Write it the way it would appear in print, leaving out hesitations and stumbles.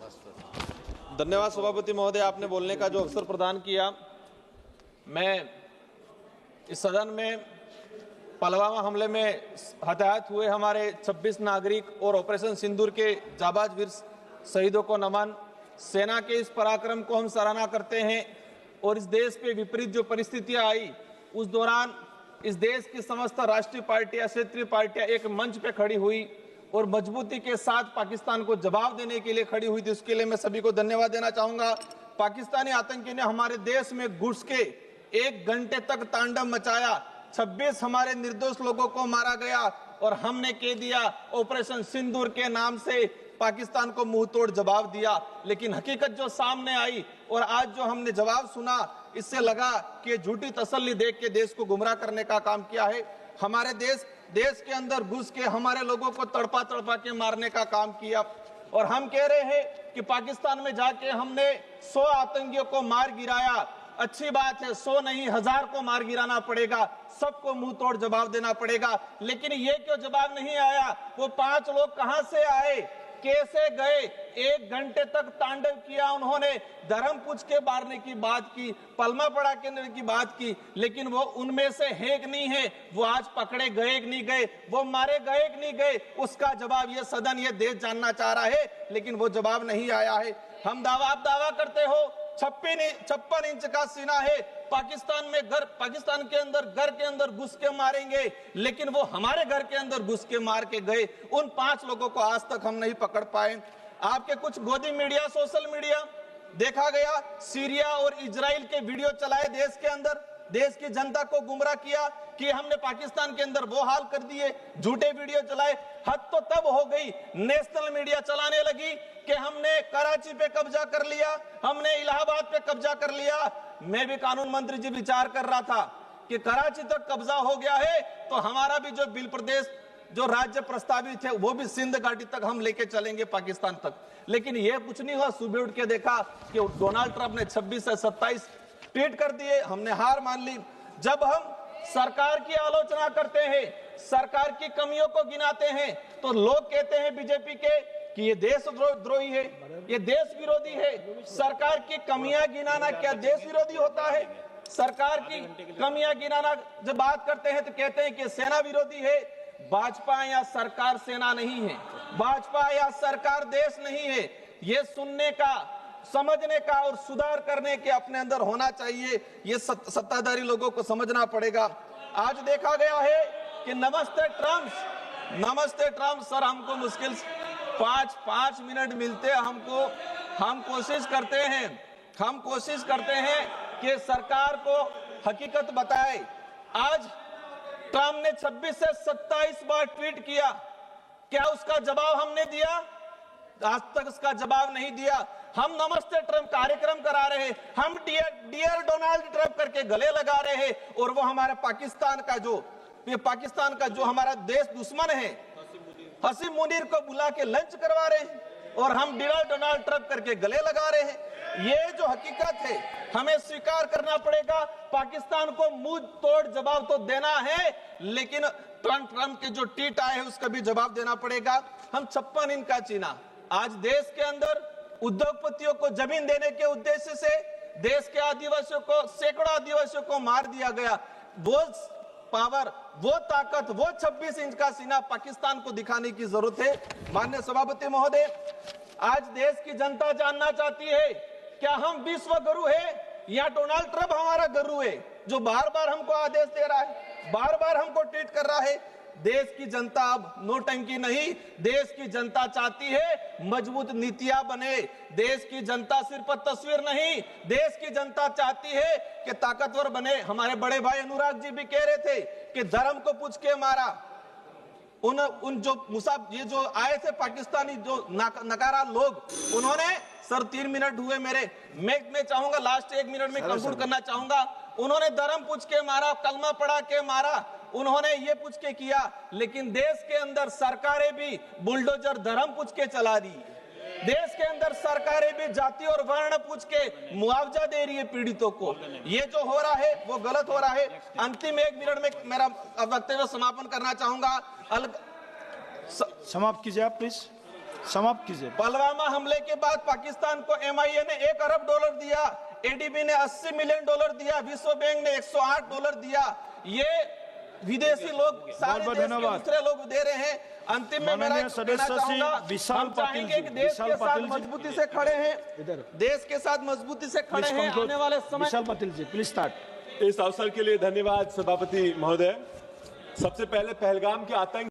धन्यवाद सभापति महोदय, आपने बोलने का जो अवसर प्रदान किया। मैं इस सदन में पुलवामा हमले में हताहत हुए हमारे 26 नागरिक और ऑपरेशन सिंदूर के जाबाज वीर शहीदों को नमन। सेना के इस पराक्रम को हम सराहना करते हैं और इस देश पे विपरीत जो परिस्थितियां आई उस दौरान इस देश की समस्त राष्ट्रीय पार्टियां, क्षेत्रीय पार्टियां एक मंच पे खड़ी हुई और मजबूती के साथ पाकिस्तान को जवाब देने के लिए खड़ी हुई थी। उसके लिए मैं सभी को धन्यवाद देना चाहूंगा। पाकिस्तानी आतंकी ने हमारे देश में घुस के 1 घंटे तक तांडव मचाया। 26 हमारे निर्दोष लोगों को मारा गया और हमने कह दिया ऑपरेशन सिंदूर के नाम से पाकिस्तान को मुंह तोड़ जवाब दिया। लेकिन हकीकत जो सामने आई और आज जो हमने जवाब सुना, इससे लगा कि झूठी तसल्ली देख के देश को गुमराह करने का काम किया है। हमारे देश के अंदर घुस के हमारे लोगों को तड़पा तड़पा के मारने का काम किया और हम कह रहे हैं कि पाकिस्तान में जाके हमने 100 आतंकियों को मार गिराया। अच्छी बात है, 100 नहीं 1000 को मार गिराना पड़ेगा, सबको मुंह तोड़ जवाब देना पड़ेगा। लेकिन ये क्यों जवाब नहीं आया? वो 5 लोग कहां से आए, कैसे गए? 1 घंटे तक तांडव किया उन्होंने, धर्म पूछ के मारने की बात की, पलमा पड़ा के की बात की, लेकिन वो उनमें से है कि नहीं है, वो आज पकड़े गए कि नहीं गए, वो मारे गए कि नहीं गए, उसका जवाब ये सदन, ये देश जानना चाह रहा है। लेकिन वो जवाब नहीं आया है। आप दावा करते हो 56 इंच का सीना है, पाकिस्तान के अंदर घुस के मारेंगे, लेकिन वो हमारे घर के अंदर घुस के मार के गए। उन 5 लोगों को आज तक हम नहीं पकड़ पाए। आपके कुछ गोदी मीडिया, सोशल मीडिया देखा गया, सीरिया और इजराइल के वीडियो चलाए देश के अंदर, देश की जनता को गुमराह किया कि हमने पाकिस्तान के अंदर वो हाल कर दिए, झूठे वीडियो चलाए। हद तो तब हो गई, नेशनल मीडिया चलाने लगी कि हमने कराची पे कब्जा कर लिया, हमने इलाहाबाद पे कब्जा कर लिया। मैं भी कानून मंत्री जी विचार कर रहा था कि कराची तक कब्जा हो गया है तो हमारा भी जो बिल प्रदेश, जो राज्य प्रस्तावित है, वो भी सिंध घाटी तक हम लेके चलेंगे, पाकिस्तान तक। लेकिन ये कुछ नहीं हुआ। सुबह उठ के देखा कि डोनाल्ड ट्रंप ने 26 से 27 ट्वीट कर दिए, हमने हार मान ली। जब हम सरकार की आलोचना करते हैं, सरकार की कमियों को गिनाते हैं, तो लोग कहते हैं बीजेपी के कि ये देशद्रोही है, ये देश विरोधी है। सरकार की कमियां गिनाना क्या देश विरोधी होता है? सरकार की कमियां गिनाना जब बात करते हैं तो कहते हैं कि सेना विरोधी है। भाजपा या सरकार सेना नहीं है, भाजपा या सरकार देश नहीं है। ये सुनने का, समझने का और सुधार करने के अपने अंदर होना चाहिए। ये सत्ताधारी लोगों को समझना पड़ेगा। आज देखा गया है कि नमस्ते ट्रम्प सर, हमको मुश्किल 5 मिनट मिलते हैं हमको। हम कोशिश करते हैं कि सरकार को हकीकत बताए। आज ट्रम्प ने 26 से 27 बार ट्वीट किया, क्या उसका जवाब हमने दिया? आज तक उसका जवाब नहीं दिया। हम नमस्ते ट्रम्प कार्यक्रम करा रहे हैं, हम डियर डोनाल्ड ट्रम्प करके गले लगा रहे हैं, और वो हमारे पाकिस्तान का जो हमारा देश दुश्मन है, हसीम मुनीर को बुला के लंच करवा रहे हैं और हम डियर डोनाल्ड ट्रम्प करके गले लगा रहे हैं। ये जो हकीकत है हमें स्वीकार करना पड़ेगा। पाकिस्तान को मुंह तोड़ जवाब तो देना है, लेकिन ट्रम्प के जो ट्वीट आए हैं उसका भी जवाब देना पड़ेगा। हम 56 इंच का चीना, आज देश के अंदर उद्योगपतियों को जमीन देने के उद्देश्य से देश के आदिवासियों को, सैकड़ों आदिवासियों को मार दिया गया। वो पावर, वो ताकत, वो 26 इंच का सीना पाकिस्तान को दिखाने की जरूरत है। माननीय सभापति महोदय, आज देश की जनता जानना चाहती है क्या हम विश्व गुरु है या डोनाल्ड ट्रम्प हमारा गुरु है, जो बार बार हमको आदेश दे रहा है, बार बार हमको ट्वीट कर रहा है। देश की जनता अब नोटंकी नहीं, देश की जनता चाहती है मजबूत नीतियां बने। देश की जनता सिर्फ तस्वीर नहीं, देश की जनता चाहती है कि ताकतवर बने। हमारे बड़े भाई अनुराग जी भी कह रहे थे कि धर्म को पूछ के मारा। उन जो ये जो आए थे पाकिस्तानी जो नकारा लोग, उन्होंने सर 3 मिनट हुए मेरे, मैं चाहूंगा लास्ट 1 मिनट में कंक्लूड करना चाहूंगा। उन्होंने धर्म पूछ के मारा, कलमा पढ़ा के मारा, उन्होंने ये पूछ के किया। लेकिन देश के अंदर सरकारें भी बुलडोजर धर्म पूछ के चला रही है। देश के अंदर सरकारें भी जाति और वर्ण पूछ के मुआवजा दे रही है पीड़ितों को। ये जो हो रहा है वो गलत हो रहा है। अंतिम 1 मिनट में मेरा वक्तव्य समापन करना चाहूंगा। समाप्त कीजिए आप प्लीज। समाप्त कीजिए। पुलवामा हमले के बाद पाकिस्तान को MIA ने $1 अरब दिया, ADB ने $80 मिलियन दिया, विश्व बैंक ने $108 दिया। ये विदेशी लोग सारे देश के दूसरे लोग दे रहे हैं। अंतिम में मेरा कहना चाहूंगा, हम चाहेंगे कि देश के साथ मजबूती से खड़े हैं, देश के साथ मजबूती से खड़े हैं। आने वाले समय विशाल पाटिल जी प्लीज स्टार्ट। इस अवसर के लिए धन्यवाद सभापति महोदय। सबसे पहले पहलगाम के आतंक